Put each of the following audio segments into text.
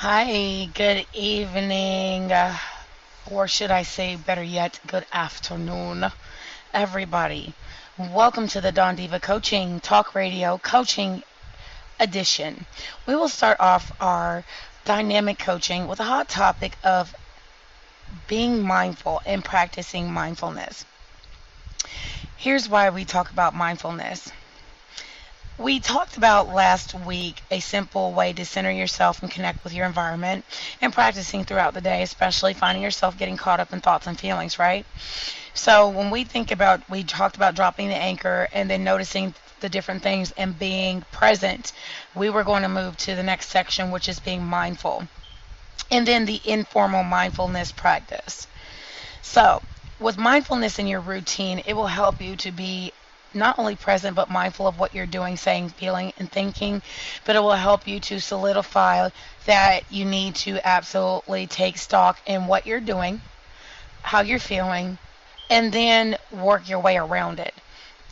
Hi, good evening, or should I say, better yet, good afternoon, everybody. Welcome to the DonDiva Coaching Talk Radio Coaching Edition. We will start off our dynamic coaching with a hot topic of being mindful and practicing mindfulness. Here's why we talk about mindfulness. We talked about last week a simple way to center yourself and connect with your environment and practicing throughout the day, especially finding yourself getting caught up in thoughts and feelings, right? So when we think about, we talked about dropping the anchor and then noticing the different things and being present. We were going to move to the next section, which is being mindful. And then the informal mindfulness practice. So, with mindfulness in your routine, it will help you to be not only present but mindful of what you're doing, saying, feeling, and thinking. But it will help you to solidify that you need to absolutely take stock in what you're doing, how you're feeling, and then work your way around it.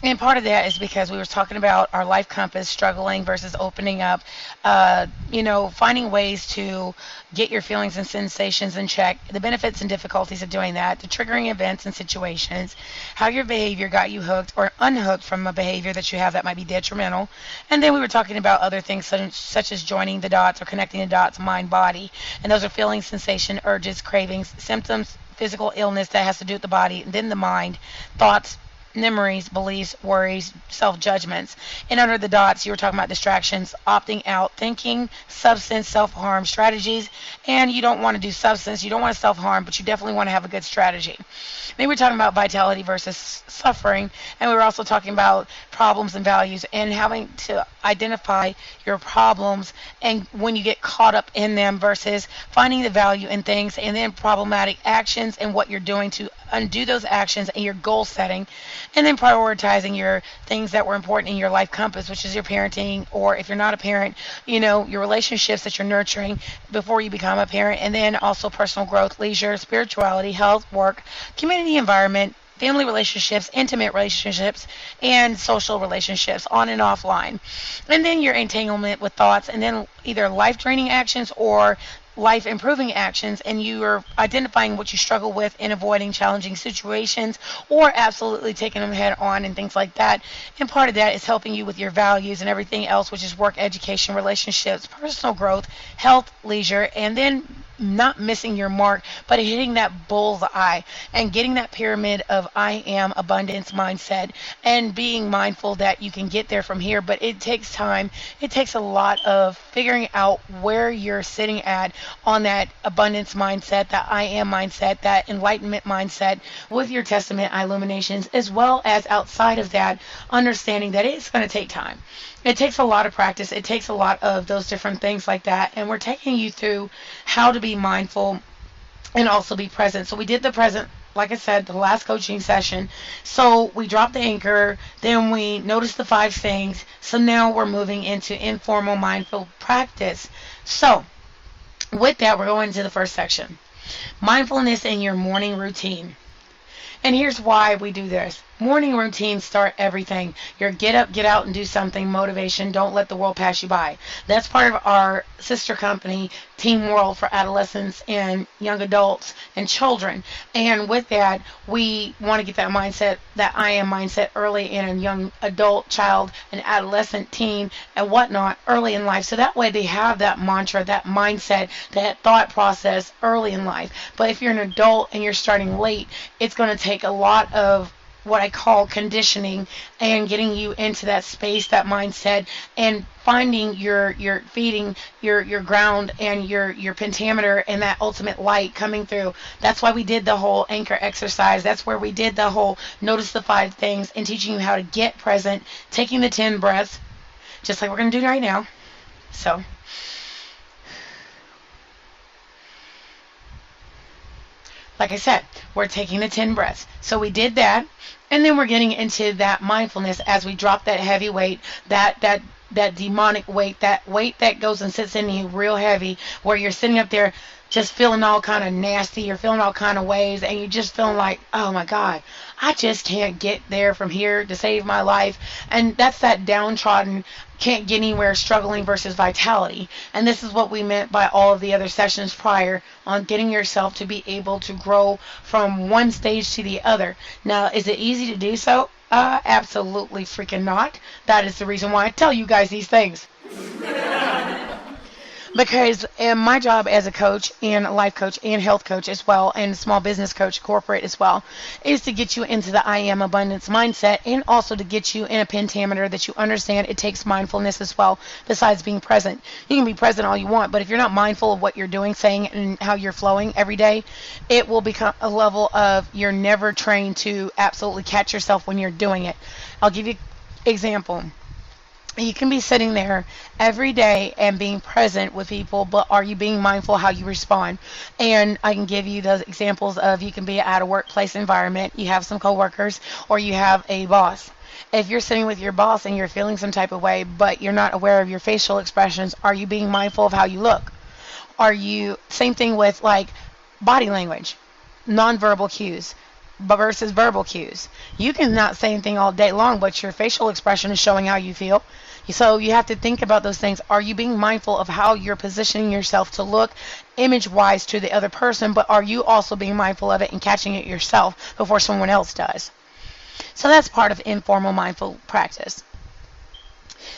And part of that is because we were talking about our life compass struggling versus opening up, finding ways to get your feelings and sensations in check, the benefits and difficulties of doing that, the triggering events and situations, how your behavior got you hooked or unhooked from a behavior that you have that might be detrimental. And then we were talking about other things such as joining the dots or connecting the dots, mind, body. And those are feelings, sensation, urges, cravings, symptoms, physical illness that has to do with the body, and then the mind, thoughts, memories, beliefs, worries, self-judgments. And under the dots, you were talking about distractions, opting out, thinking, substance, self-harm, strategies. And you don't want to do substance, you don't want to self-harm, but you definitely want to have a good strategy. Then we were talking about vitality versus suffering. And we were also talking about problems and values and having to identify your problems and when you get caught up in them versus finding the value in things and then problematic actions and what you're doing to undo those actions and your goal setting, and then prioritizing your things that were important in your life compass, which is your parenting, or if you're not a parent, your relationships that you're nurturing before you become a parent, and then also personal growth, leisure, spirituality, health, work, community environment, family relationships, intimate relationships, and social relationships on and offline. And then your entanglement with thoughts, and then either life draining actions or life improving actions, and you are identifying what you struggle with in avoiding challenging situations or absolutely taking them head on and things like that. And part of that is helping you with your values and everything else, which is work, education, relationships, personal growth, health, leisure, and then not missing your mark, but hitting that bullseye and getting that pyramid of I am abundance mindset and being mindful that you can get there from here. But it takes time. It takes a lot of figuring out where you're sitting at on that abundance mindset, that I am mindset, that enlightenment mindset with your testament illuminations, as well as outside of that, understanding that it's going to take time. It takes a lot of practice. It takes a lot of those different things like that. And we're taking you through how to be mindful and also be present. So we did the present, like I said, the last coaching session. So we dropped the anchor, then we noticed the 5 things. So now we're moving into informal mindful practice. So with that, we're going to the first section. Mindfulness in your morning routine. And here's why we do this. Morning routines start everything. Your get up, get out, and do something motivation. Don't let the world pass you by. That's part of our sister company, Team World, for adolescents and young adults and children. And with that, we want to get that mindset, that I am mindset, early in a young adult, child, and adolescent, teen, and whatnot, early in life. So that way they have that mantra, that mindset, that thought process early in life. But if you're an adult and you're starting late, it's going to take a lot of what I call conditioning and getting you into that space, that mindset, and finding your feeding your ground and your pentameter and that ultimate light coming through. That's why we did the whole anchor exercise. That's where we did the whole notice the 5 things and teaching you how to get present, taking the 10 breaths, just like we're going to do right now. So like I said, we're taking the 10 breaths. So we did that, and then we're getting into that mindfulness as we drop that heavy weight, that demonic weight, that weight that goes and sits in you real heavy, where you're sitting up there just feeling all kind of nasty, you're feeling all kind of ways, and you're just feeling like, oh my God, I just can't get there from here to save my life. And that's that downtrodden, can't get anywhere, struggling versus vitality. And this is what we meant by all of the other sessions prior on getting yourself to be able to grow from one stage to the other. Now, is it easy to do so? Absolutely freaking not. That is the reason why I tell you guys these things. Because my job as a coach and a life coach and health coach as well, and small business coach, corporate as well, is to get you into the I am abundance mindset, and also to get you in a pentameter that you understand it takes mindfulness as well, besides being present. You can be present all you want, but if you're not mindful of what you're doing, saying, and how you're flowing every day, it will become a level of you're never trained to absolutely catch yourself when you're doing it. I'll give you an example. You can be sitting there every day and being present with people, but are you being mindful how you respond? And I can give you those examples of, you can be at a workplace environment, you have some coworkers, or you have a boss. If you're sitting with your boss and you're feeling some type of way, but you're not aware of your facial expressions, are you being mindful of how you look? Are you, same thing with like body language, nonverbal cues versus verbal cues. You can not say anything all day long, but your facial expression is showing how you feel. So you have to think about those things. Are you being mindful of how you're positioning yourself to look image-wise to the other person, but are you also being mindful of it and catching it yourself before someone else does? So that's part of informal mindful practice.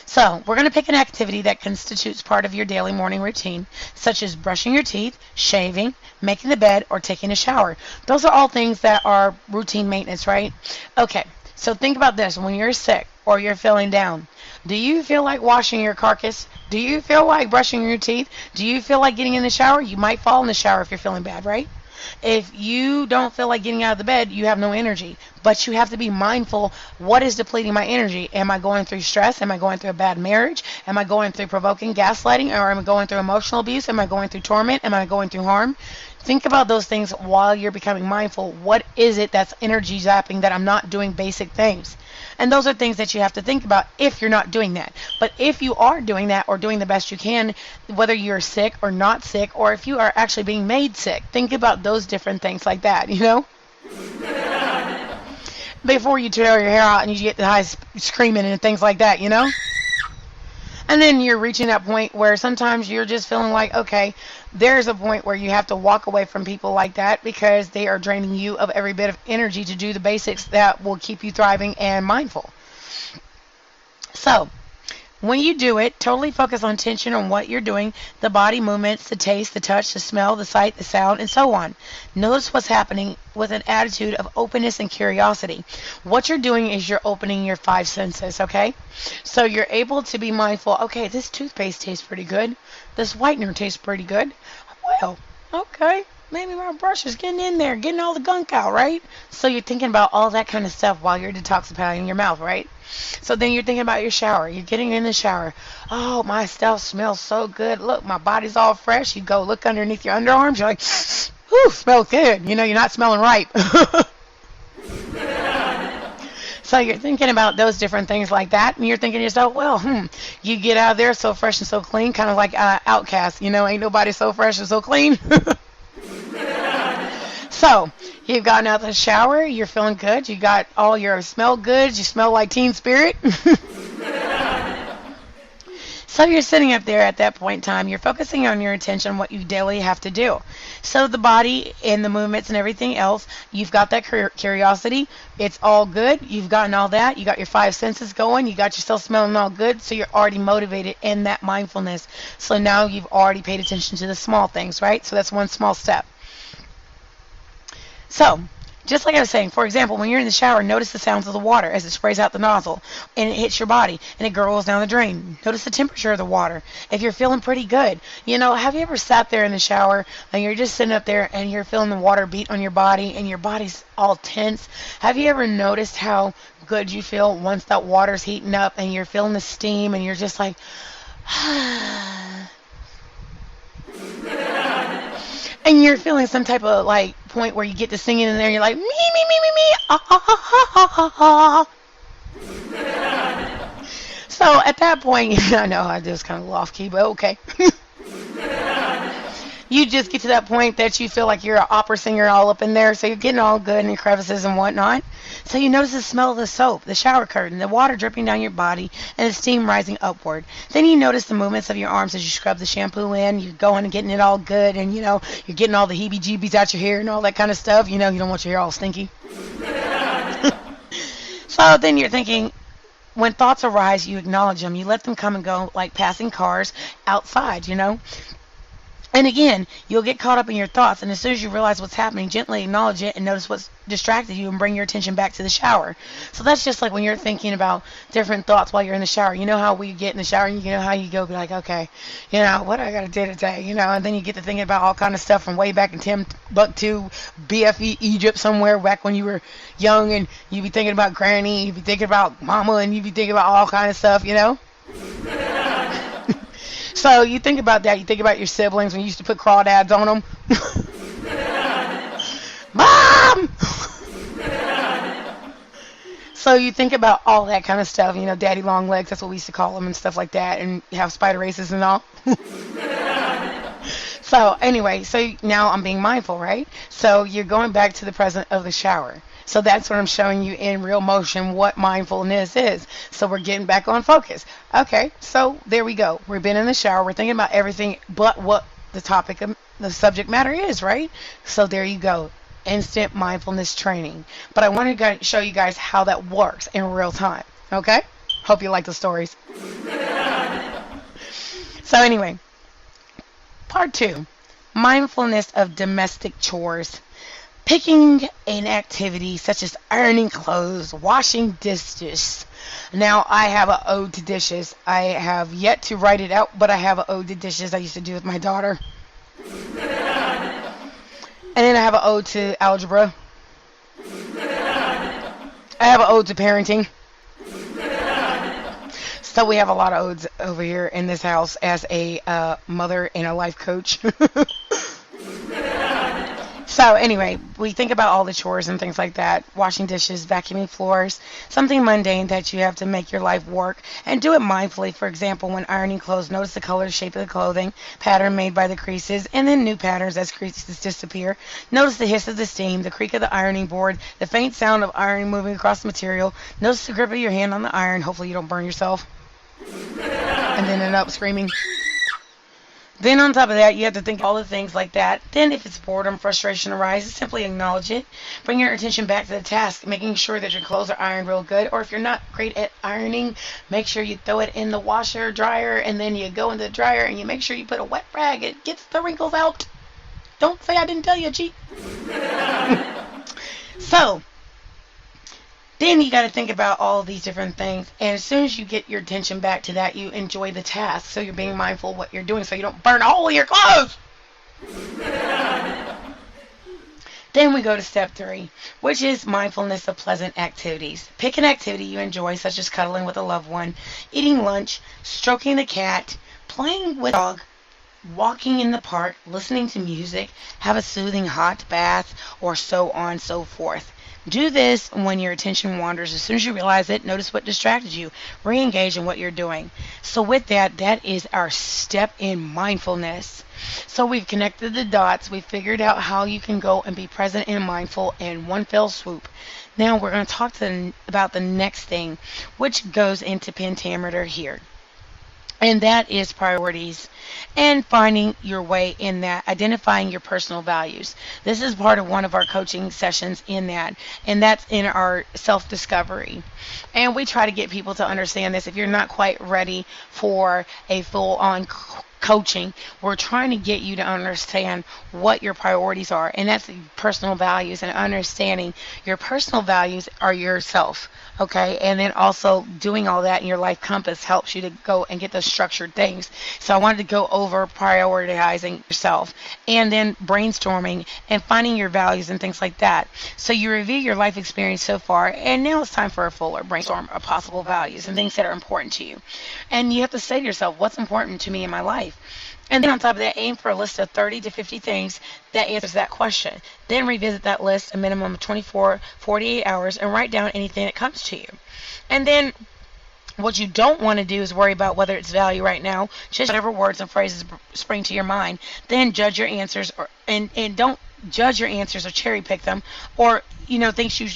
So we're going to pick an activity that constitutes part of your daily morning routine, such as brushing your teeth, shaving, making the bed, or taking a shower. Those are all things that are routine maintenance, right? Okay, so think about this. When you're sick or you're feeling down, do you feel like washing your carcass? Do you feel like brushing your teeth? Do you feel like getting in the shower? You might fall in the shower if you're feeling bad, right? If you don't feel like getting out of the bed, you have no energy. But you have to be mindful, what is depleting my energy? Am I going through stress? Am I going through a bad marriage? Am I going through provoking gaslighting? Or am I going through emotional abuse? Am I going through torment? Am I going through harm? Think about those things while you're becoming mindful. What is it that's energy zapping that I'm not doing basic things? And those are things that you have to think about if you're not doing that. But if you are doing that or doing the best you can, whether you're sick or not sick, or if you are actually being made sick, think about those different things like that, you know? Before you tear your hair out and you get the high screaming and things like that, you know? And then you're reaching that point where sometimes you're just feeling like, okay, there's a point where you have to walk away from people like that because they are draining you of every bit of energy to do the basics that will keep you thriving and mindful. So, when you do it, totally focus on attention on what you're doing, the body movements, the taste, the touch, the smell, the sight, the sound, and so on. Notice what's happening with an attitude of openness and curiosity. What you're doing is you're opening your five senses, okay? So you're able to be mindful, okay, this toothpaste tastes pretty good. This whitener tastes pretty good. Well, okay, maybe my brush is getting in there, getting all the gunk out, right? So you're thinking about all that kind of stuff while you're detoxifying your mouth, right? So then you're thinking about your shower. You're getting in the shower. Oh, my stuff smells so good. Look, my body's all fresh. You go look underneath your underarms. You're like, whew, smells good. You know, you're not smelling ripe. So you're thinking about those different things like that, and you're thinking to yourself, well, you get out of there so fresh and so clean, kind of like Outcast. You know, ain't nobody so fresh and so clean. So, you've gotten out of the shower, you're feeling good, you got all your smell goods, you smell like Teen Spirit. So you're sitting up there at that point in time, you're focusing on your attention on what you daily have to do. So the body and the movements and everything else, you've got that curiosity, it's all good, you've gotten all that, you got your five senses going, you got yourself smelling all good, so you're already motivated in that mindfulness. So now you've already paid attention to the small things, right? So that's one small step. So, just like I was saying, for example, when you're in the shower, notice the sounds of the water as it sprays out the nozzle and it hits your body and it gurgles down the drain. Notice the temperature of the water. If you're feeling pretty good, you know, have you ever sat there in the shower and you're just sitting up there and you're feeling the water beat on your body and your body's all tense? Have you ever noticed how good you feel once that water's heating up and you're feeling the steam and you're just like, and you're feeling some type of like point where you get to singing in there and you're like, me, ah, ah, ah, ah, ah, ah. So at that point, I know I just kind of off key, but okay. you just get to that point that you feel like you're an opera singer all up in there, so you're getting all good in crevices and whatnot. So you notice the smell of the soap, the shower curtain, the water dripping down your body, and the steam rising upward. Then you notice the movements of your arms as you scrub the shampoo in. You're going and getting it all good, and you're getting all the heebie-jeebies out your hair and all that kind of stuff. You don't want your hair all stinky. So then you're thinking, when thoughts arise, you acknowledge them. You let them come and go like passing cars outside. And again, you'll get caught up in your thoughts, and as soon as you realize what's happening, gently acknowledge it and notice what's distracted you and bring your attention back to the shower. So that's just like when you're thinking about different thoughts while you're in the shower. You know how we get in the shower and you know how you go be like, okay, what I got to do today, and then you get to thinking about all kind of stuff from way back in Timbuktu, BFE, Egypt somewhere back when you were young, and you be thinking about granny, you be thinking about mama, and you be thinking about all kind of stuff. So you think about that. You think about your siblings when you used to put crawdads on them. Mom! So you think about all that kind of stuff. Daddy long legs, that's what we used to call them and stuff like that. And you have spider races and all. So anyway, so now I'm being mindful, right? So you're going back to the present of the shower. So that's what I'm showing you in real motion, what mindfulness is. So we're getting back on focus. Okay, so there we go. We've been in the shower. We're thinking about everything but what the topic of the subject matter is, right? So there you go. Instant mindfulness training. But I want to show you guys how that works in real time. Okay? Hope you like the stories. So anyway, part 2. Mindfulness of domestic chores. Picking an activity such as ironing clothes, washing dishes. Now, I have an ode to dishes. I have yet to write it out, but I have an ode to dishes I used to do with my daughter. And then I have an ode to algebra. I have an ode to parenting. So we have a lot of odes over here in this house as a mother and a life coach. So anyway, we think about all the chores and things like that. Washing dishes, vacuuming floors, something mundane that you have to make your life work. And do it mindfully. For example, when ironing clothes, notice the color, shape of the clothing, pattern made by the creases, and then new patterns as creases disappear. Notice the hiss of the steam, the creak of the ironing board, the faint sound of iron moving across the material. Notice the grip of your hand on the iron. Hopefully you don't burn yourself. And then end up screaming. Then on top of that, you have to think all the things like that. Then if it's boredom, frustration arises, simply acknowledge it. Bring your attention back to the task, making sure that your clothes are ironed real good. Or if you're not great at ironing, make sure you throw it in the washer, dryer, and then you go in the dryer and you make sure you put a wet rag. It gets the wrinkles out. Don't say I didn't tell you, G. So, then you got to think about all of these different things. And as soon as you get your attention back to that, you enjoy the task. So you're being mindful of what you're doing so you don't burn all of your clothes. Then we go to step 3, which is mindfulness of pleasant activities. Pick an activity you enjoy, such as cuddling with a loved one, eating lunch, stroking the cat, playing with a dog, walking in the park, listening to music, have a soothing hot bath, or so on and so forth. Do this when your attention wanders. As soon as you realize it, notice what distracted you. Re-engage in what you're doing. So with that, that is our step in mindfulness. So we've connected the dots. We've figured out how you can go and be present and mindful in one fell swoop. Now we're going to talk about the next thing, which goes into pentameter here. And that is priorities and finding your way in that, identifying your personal values. This is part of one of our coaching sessions in that, and that's in our self-discovery. And we try to get people to understand this. If you're not quite ready for a full-on coaching, we're trying to get you to understand what your priorities are, and that's personal values, and understanding your personal values are yourself. Okay, and then also doing all that in your life compass helps you to go and get those structured things. So I wanted to go over prioritizing yourself and then brainstorming and finding your values and things like that. So you review your life experience so far, and now it's time for a fuller brainstorm of possible values and things that are important to you. And you have to say to yourself, what's important to me in my life? And then on top of that, aim for a list of 30 to 50 things that answers that question. Then revisit that list a minimum of 24, 48 hours and write down anything that comes to you. And then What you don't want to do is worry about whether it's value right now. Just whatever words and phrases spring to your mind. Then judge your answers, and don't judge your answers or cherry pick them, or things you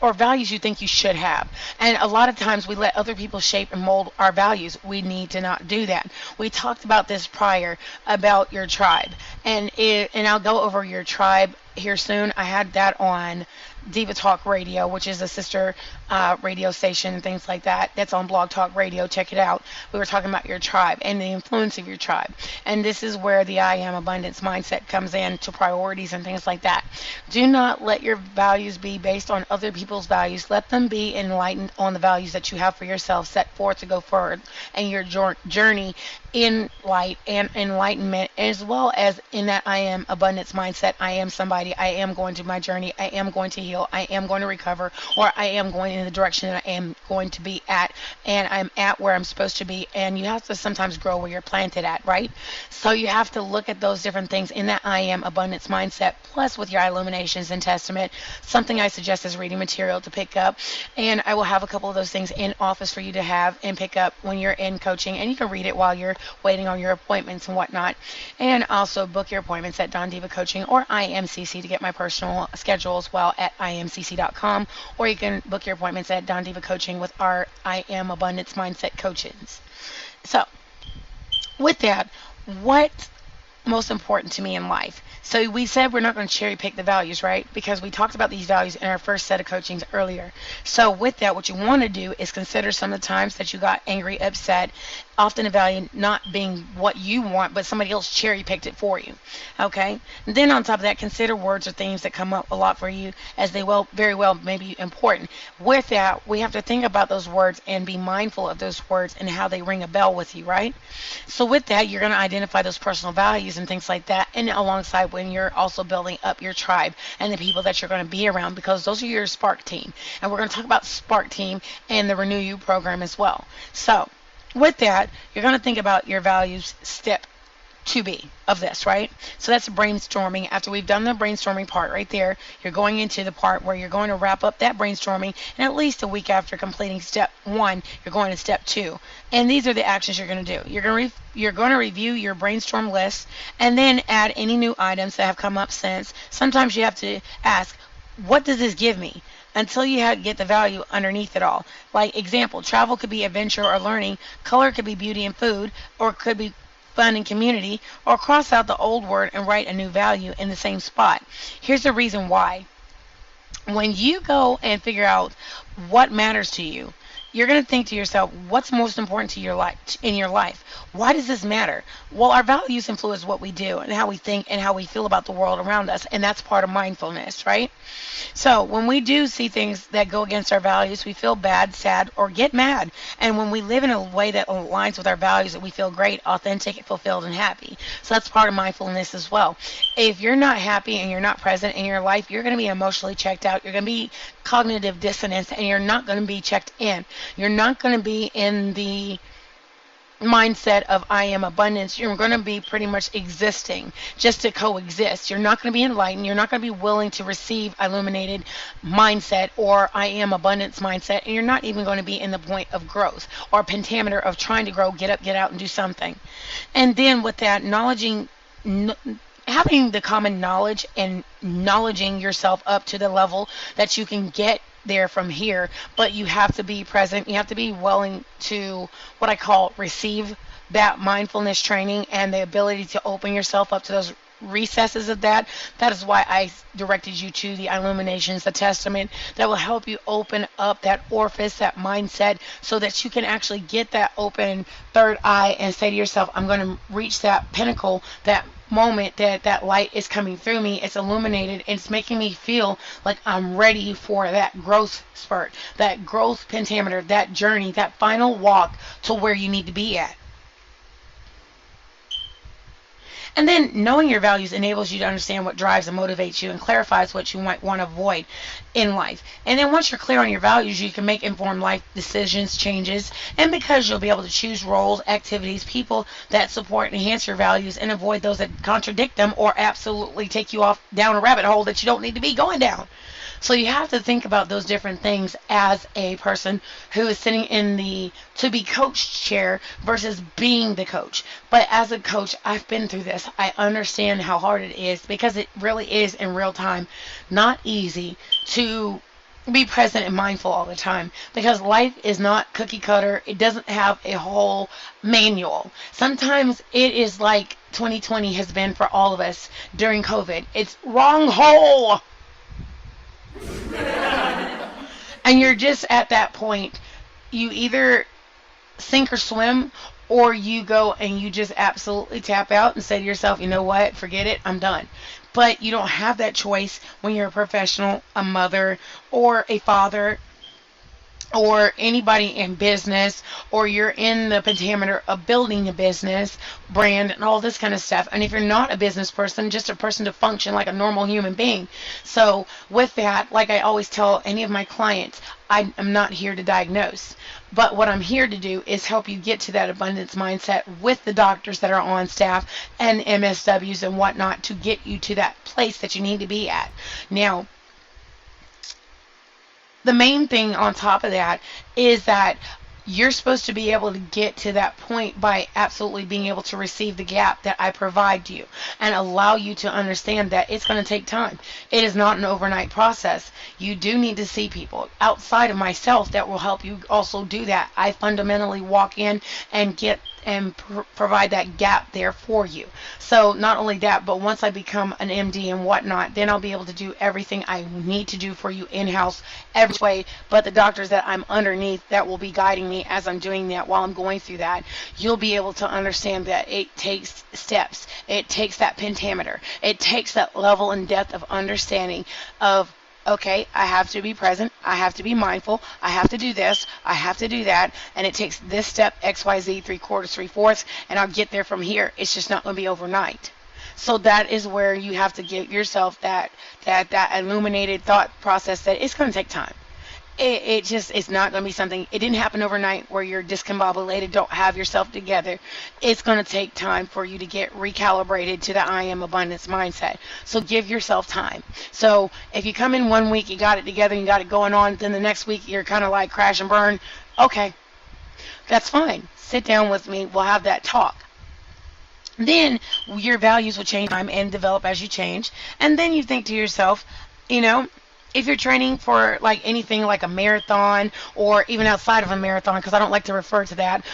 or values you think you should have. And a lot of times we let other people shape and mold our values. We need to not do that. We talked about this prior about your tribe, and I'll go over your tribe here soon. I had that on Diva Talk Radio, which is a sister radio station and things like that. That's on Blog Talk Radio. Check it out. We were talking about your tribe and the influence of your tribe. And this is where the I am abundance mindset comes in to priorities and things like that. Do not let your values be based on other people's values. Let them be enlightened on the values that you have for yourself, set forth to go forward, and your journey in light and enlightenment, as well as in that I am abundance mindset. I am somebody. I am going to my journey. I am going to heal. I am going to recover, or I am going in the direction that I am going to be at, and I'm at where I'm supposed to be. And you have to sometimes grow where you're planted at, right? So you have to look at those different things in that I am abundance mindset, plus with your illuminations and testament. Something I suggest is reading material to pick up, and I will have a couple of those things in office for you to have and pick up when you're in coaching, and you can read it while you're waiting on your appointments and whatnot. And also book your appointments at DonDiva Coaching or IMCC to get my personal schedule as well at imcc.com, or you can book your appointments at DonDiva Coaching with our I Am Abundance Mindset coaches. So with that, what's most important to me in life? So we said we're not going to cherry pick the values, right? Because we talked about these values in our first set of coachings earlier. So with that, what you want to do is consider some of the times that you got angry, upset, often a value not being what you want, but somebody else cherry picked it for you. Okay? And then on top of that, consider words or themes that come up a lot for you, as they will very well may be important. With that, we have to think about those words and be mindful of those words and how they ring a bell with you, right? So with that, you're going to identify those personal values and things like that, and alongside when you're also building up your tribe and the people that you're going to be around, because those are your Spark team. And we're going to talk about Spark team and the Renew You program as well. So with that, you're going to think about your values step 2B of this, right? So that's brainstorming. After we've done the brainstorming part right there, you're going into the part where you're going to wrap up that brainstorming, and at least a week after completing step 1, you're going to step 2. And these are the actions you're going to do. You're going to review your brainstorm list and then add any new items that have come up since. Sometimes you have to ask, what does this give me? Until you get the value underneath it all. Like example, travel could be adventure or learning, color could be beauty and food, or could be fun and community, or cross out the old word and write a new value in the same spot. Here's the reason why. When you go and figure out what matters to you, you're going to think to yourself, what's most important to your life in your life? Why does this matter? Well, our values influence what we do and how we think and how we feel about the world around us, and that's part of mindfulness, right? So when we do see things that go against our values, we feel bad, sad, or get mad. And when we live in a way that aligns with our values, that we feel great, authentic, fulfilled, and happy. So that's part of mindfulness as well. If you're not happy and you're not present in your life, you're going to be emotionally checked out. You're going to be cognitive dissonance, and you're not going to be checked in. You're not going to be in the mindset of I am abundance. You're going to be pretty much existing just to coexist. You're not going to be enlightened. You're not going to be willing to receive illuminated mindset or I am abundance mindset, and you're not even going to be in the point of growth or pentameter of trying to grow, get up, get out, and do something. And then with that, having the common knowledge and knowledging yourself up to the level that you can get there from here, but you have to be present. You have to be willing to what I call receive that mindfulness training and the ability to open yourself up to those recesses of that. That is why I directed you to the illuminations, the testament, that will help you open up that orifice, that mindset, so that you can actually get that open third eye and say to yourself, I'm going to reach that pinnacle, that moment that light is coming through me. It's illuminated. It's making me feel like I'm ready for that growth spurt, that growth pentameter, that journey, that final walk to where you need to be at. And then knowing your values enables you to understand what drives and motivates you and clarifies what you might want to avoid in life. And then once you're clear on your values, you can make informed life decisions, changes, and because you'll be able to choose roles, activities, people that support and enhance your values and avoid those that contradict them or absolutely take you off down a rabbit hole that you don't need to be going down. So you have to think about those different things as a person who is sitting in the to be coached chair versus being the coach. But as a coach, I've been through this. I understand how hard it is because it really is in real time not easy to be present and mindful all the time because life is not cookie cutter. It doesn't have a whole manual. Sometimes it is like 2020 has been for all of us during COVID. It's wrong hole. And you're just at that point. You either sink or swim, or you go and you just absolutely tap out and say to yourself, you know what, forget it, I'm done. But you don't have that choice when you're a professional, a mother, or a father, or anybody in business, or you're in the pentameter of building a business brand and all this kind of stuff. And if you're not a business person, just a person to function like a normal human being. So with that, like I always tell any of my clients, I am not here to diagnose, but what I'm here to do is help you get to that abundance mindset with the doctors that are on staff and MSWs and whatnot to get you to that place that you need to be at. Now, the main thing on top of that is that you're supposed to be able to get to that point by absolutely being able to receive the gap that I provide you and allow you to understand that it's going to take time. It is not an overnight process. You do need to see people outside of myself that will help you also do that. I fundamentally walk in and get and provide that gap there for you. So not only that, but once I become an MD and whatnot, then I'll be able to do everything I need to do for you in-house every way. But the doctors that I'm underneath that will be guiding me as I'm doing that while I'm going through that, you'll be able to understand that it takes steps. It takes that pentameter. It takes that level and depth of understanding of, okay, I have to be present, I have to be mindful, I have to do this, I have to do that, and it takes this step, XYZ, 3/4, 3/4, and I'll get there from here. It's just not going to be overnight. So that is where you have to give yourself that illuminated thought process that it's going to take time. It just, it's not going to be something, it didn't happen overnight where you're discombobulated, don't have yourself together. It's going to take time for you to get recalibrated to the I am abundance mindset. So give yourself time. So if you come in one week, you got it together, you got it going on, then the next week you're kind of like crash and burn. Okay, that's fine. Sit down with me, we'll have that talk. Then your values will change time and develop as you change. And then you think to yourself, you know, if you're training for like anything like a marathon or even outside of a marathon, because I don't like to refer to that,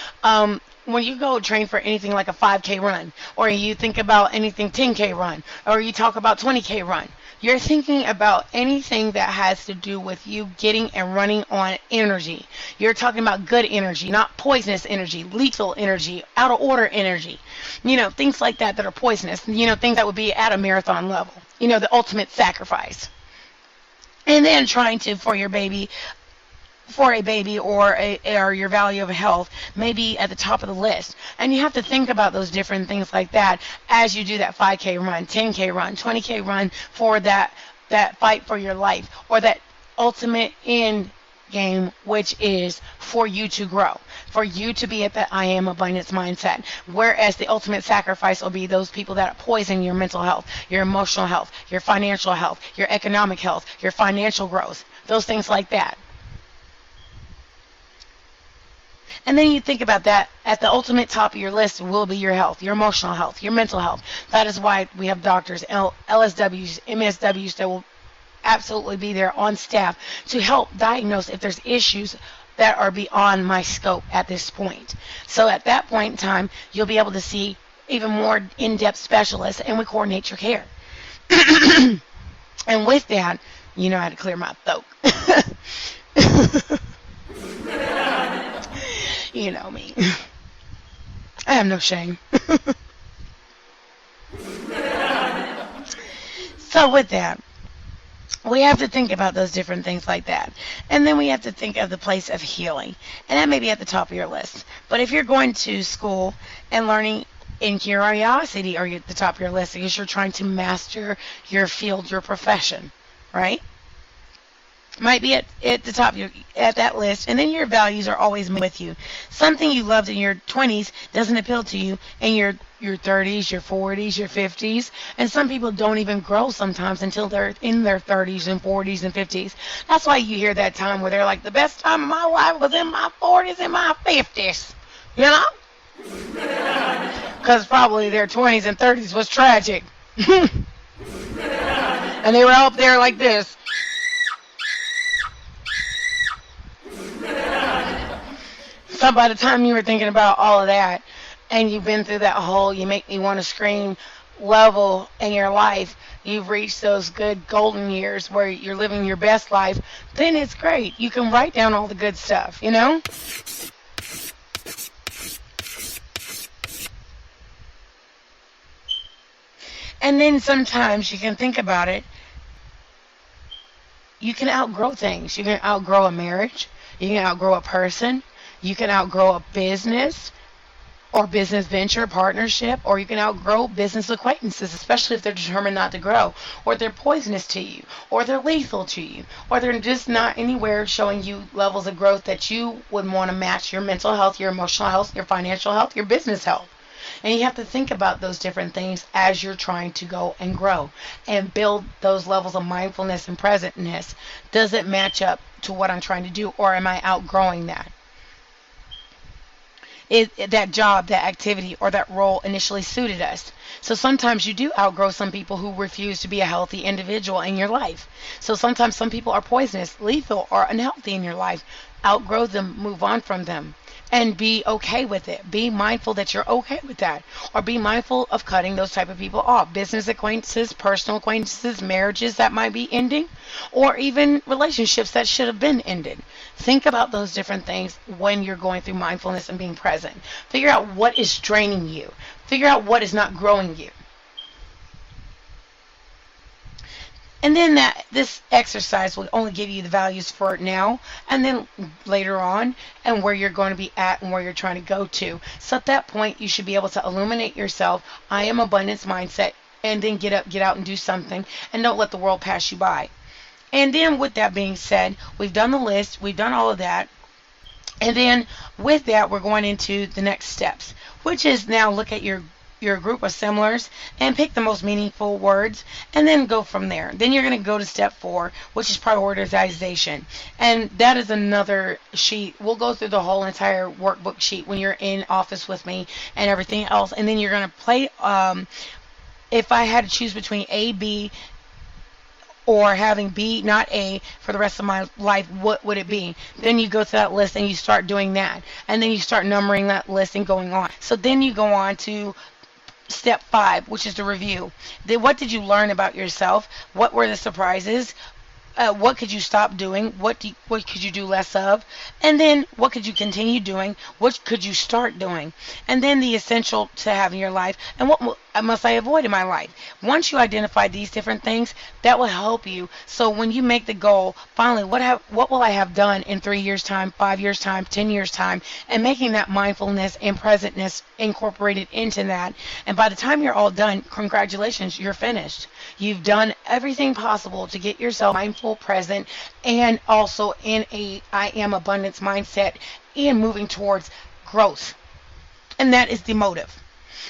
when you go train for anything like a 5K run, or you think about anything 10K run, or you talk about 20K run, you're thinking about anything that has to do with you getting and running on energy. You're talking about good energy, not poisonous energy, lethal energy, out of order energy. You know, things like that that are poisonous. You know, things that would be at a marathon level. You know, the ultimate sacrifice. And then trying to, for your baby, for a baby or your value of health, maybe at the top of the list. And you have to think about those different things like that as you do that 5K run, 10K run, 20K run for that fight for your life, or that ultimate end game, which is for you to grow, for you to be at that I am abundance mindset. Whereas the ultimate sacrifice will be those people that poison your mental health, your emotional health, your financial health, your economic health, your financial growth, those things like that. And then you think about that, at the ultimate top of your list will be your health, your emotional health, your mental health. That is why we have doctors, LSWs, MSWs that will absolutely be there on staff to help diagnose if there's issues that are beyond my scope at this point. So at that point in time, you'll be able to see even more in-depth specialists, and we coordinate your care. And with that, you know how to clear my throat. You know me. I have no shame. So with that, we have to think about those different things like that. And then we have to think of the place of healing. And that may be at the top of your list. But if you're going to school and learning, in curiosity are at the top of your list because you're trying to master your field, your profession, right? might be at the top of at that list, and then your values are always with you. Something you loved in your 20s doesn't appeal to you in your 30s, your 40s, your 50s, and some people don't even grow sometimes until they're in their 30s and 40s and 50s. That's why you hear that time where they're like, the best time of my life was in my 40s and my 50s, you know? Because probably their 20s and 30s was tragic. And they were up there like this. So by the time you were thinking about all of that, and you've been through that whole you make me want to scream level in your life, you've reached those good golden years where you're living your best life, then it's great. You can write down all the good stuff, you know? And then sometimes you can think about it. You can outgrow things. You can outgrow a marriage. You can outgrow a person. You can outgrow a business or business venture partnership, or you can outgrow business acquaintances, especially if they're determined not to grow, or they're poisonous to you, or they're lethal to you, or they're just not anywhere showing you levels of growth that you would want to match your mental health, your emotional health, your financial health, your business health. And you have to think about those different things as you're trying to go and grow and build those levels of mindfulness and presentness. Does it match up to what I'm trying to do, or am I outgrowing that? That job, that activity, or that role initially suited us. So sometimes you do outgrow some people who refuse to be a healthy individual in your life. So sometimes some people are poisonous, lethal, or unhealthy in your life. Outgrow them, move on from them, and be okay with it. Be mindful that you're okay with that, or be mindful of cutting those type of people off. Business acquaintances, personal acquaintances, marriages that might be ending, or even relationships that should have been ended. Think about those different things when you're going through mindfulness and being present. Figure out what is draining you. Figure out what is not growing you. And then that this exercise will only give you the values for now, and then later on, and where you're going to be at and where you're trying to go to. So at that point, you should be able to illuminate yourself. I am abundance mindset, and then get up, get out, and do something, and don't let the world pass you by. And then with that being said, we've done the list, we've done all of that, and then with that, we're going into the next steps, which is now look at your group of similars and pick the most meaningful words and then go from there. Then you're going to go to step 4, which is prioritization. And that is another sheet. We'll go through the whole entire workbook sheet when you're in office with me and everything else. And then you're going to play, if I had to choose between A, B, or having B, not A, for the rest of my life, what would it be? Then you go to that list and you start doing that. And then you start numbering that list and going on. So then you go on to step 5, which is the review. Then what did you learn about yourself? What were the surprises? What could you stop doing? What could you do less of? And then what could you continue doing? What could you start doing? And then the essential to have in your life. And what must I avoid in my life? Once you identify these different things, that will help you. So when you make the goal, finally, what will I have done in 3 years' time, 5 years' time, 10 years' time, and making that mindfulness and presentness incorporated into that. And by the time you're all done, congratulations, you're finished. You've done everything possible to get yourself mindful, present, and also in a I am abundance mindset and moving towards growth. And that is the motive.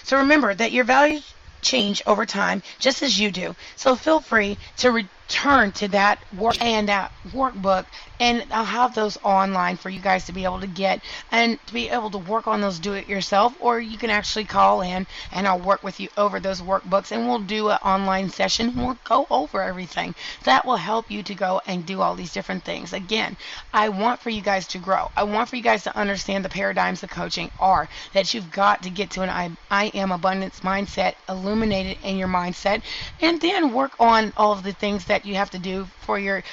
So remember that your values change over time just as you do. So feel free to return to that work and that workbook, and I'll have those online for you guys to be able to get and to be able to work on those, do it yourself, or you can actually call in and I'll work with you over those workbooks and we'll do an online session. We'll go over everything that will help you to go and do all these different things. Again, I want for you guys to grow. I want for you guys to understand the paradigms of coaching are that you've got to get to an I am abundance mindset, illuminated in your mindset, and then work on all of the things that you have to do for your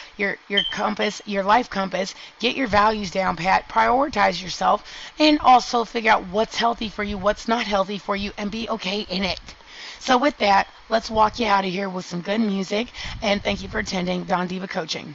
compass, your life compass. Get your values down pat, prioritize yourself, and also figure out what's healthy for you, what's not healthy for you, and be okay in it. So with that, let's walk you out of here with some good music, and thank you for attending DonDiva Coaching.